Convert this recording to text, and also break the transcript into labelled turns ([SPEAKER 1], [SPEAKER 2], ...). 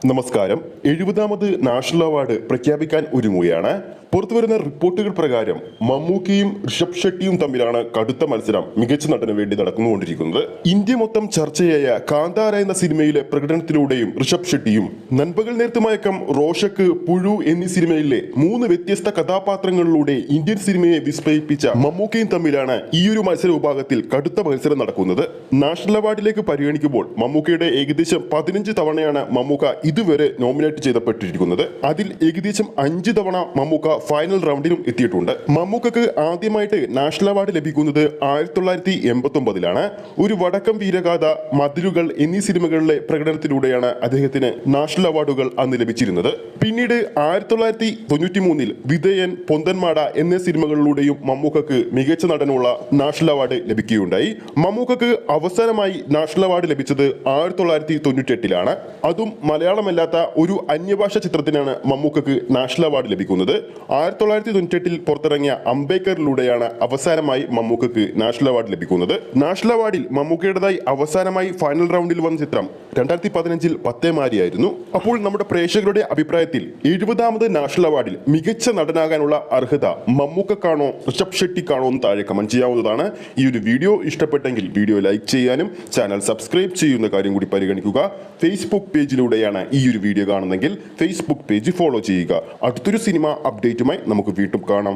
[SPEAKER 1] നമസ്കാരം. 70ാമത് national award പ്രഖ്യാപിക്കാൻ ഒരുങ്ങുകയാണ്. പുറത്തുവരുന്ന റിപ്പോർട്ടുകൾ പ്രകാരം മമ്മൂക്കയും ഋഷഭ് ഷെട്ടിയും തമ്മിലാണ് കടുത്ത മത്സരം മികച്ച നടന് വേണ്ടി നടന്നുകൊണ്ടിരിക്കുന്നത്. ഇന്ത്യ മൊത്തം ചർച്ചയായ കാന്താര എന്ന സിനിമയിലെ പ്രകടനത്തിലൂടെയും ഋഷഭ് ഷെട്ടിയും നൻപകൽ നേരത്ത് മയക്കം, റോഷക്ക്, പുഴു എന്നീ സിനിമയിലെ 3 വ്യത്യസ്ത കഥാപാത്രങ്ങളിലൂടെ ഇന്ത്യൻ സിനിമയെ വിസ്മയിപ്പിച്ച മമ്മൂക്കയും തമ്മിലാണ് ഈ ഒരു മത്സര വിഭാഗത്തിൽ കടുത്ത മത്സരം നടക്കുന്നത്. നാഷണൽ അവാർഡിലേക്ക് പരിഗണിക്കുമ്പോൾ മമ്മൂക്കയുടെ ഏകദേശം 15 തവണയാണ് മമ്മൂക്ക ഇതുവരെ നോമിനേറ്റ് ചെയ്യപ്പെട്ടിരിക്കുന്നത്. അതിൽ ഏകദേശം 5 തവണ മമ്മൂക്ക ഫൈനൽ റൗണ്ടിലും എത്തിയിട്ടുണ്ട്. മമ്മൂക്കക്ക് ആദ്യമായിട്ട് നാഷണൽ അവാർഡ് ലഭിക്കുന്നത് 1989-ലാണ്. ഒരു വടക്കം വീരഗാഥ, മതിലുകൾ എന്നീ സിനിമകളിലെ പ്രകടനത്തിലൂടെയാണ് അദ്ദേഹത്തിന് നാഷണൽ അവാർഡുകൾ അന്ന് ലഭിച്ചിരുന്നത്. പിന്നീട് 1993-ൽ വിധേയൻ, പൊന്തന്മാട എന്നീ സിനിമകളിലൂടെയും മമ്മൂക്കക്ക് മികച്ച നടനുള്ള നാഷണൽ അവാർഡ് ലഭിക്കുകയുണ്ടായി. മമ്മൂക്കക്ക് അവസാനമായി നാഷണൽ അവാർഡ് ലഭിച്ചത് 1998-ലാണ്. അതും മലയാളമല്ലാത്ത ഒരു അന്യഭാഷ ചിത്രത്തിനാണ് മമ്മൂക്കക്ക് നാഷണൽ അവാർഡ് ലഭിക്കുന്നത്. 1998-ൽ പുറത്തിറങ്ങിയ അംബേദ്കറിലൂടെയാണ് അവസാനമായി മമ്മൂക്കക്ക് നാഷണൽ അവാർഡ് ലഭിക്കുന്നത്. നാഷണൽ അവാർഡിൽ മമ്മൂക്കയുടേതായി അവസാനമായി ഫൈനൽ റൗണ്ടിൽ വന്ന ചിത്രം 2015-ൽ പത്തേമാരിയായിരുന്നു. അപ്പോൾ നമ്മുടെ പ്രേക്ഷകരുടെ അഭിപ്രായത്തിൽ 70ാമത് നാഷണൽ അവാർഡിൽ മികച്ച നടനാകാനുള്ള അർഹത മമ്മൂക്കക്കാണോ ഋഷഭ് ഷെട്ടിക്കാണോ എന്ന് താഴെ കമന്റ് ചെയ്യാവുന്നതാണ്. ഈ ഒരു വീഡിയോ ഇഷ്ടപ്പെട്ടെങ്കിൽ വീഡിയോ ലൈക്ക് ചെയ്യാനും ചാനൽ സബ്സ്ക്രൈബ് ചെയ്യുന്ന കാര്യം കൂടി പരിഗണിക്കുക. ഫേസ്ബുക്ക് പേജിലൂടെയാണ് ഈ ഒരു വീഡിയോ കാണുന്നതെങ്കിൽ ഫേസ്ബുക്ക് പേജ് ഫോളോ ചെയ്യുക. അടുത്തൊരു സിനിമ അപ്ഡേറ്റുമായി നമുക്ക് വീണ്ടും കാണാം.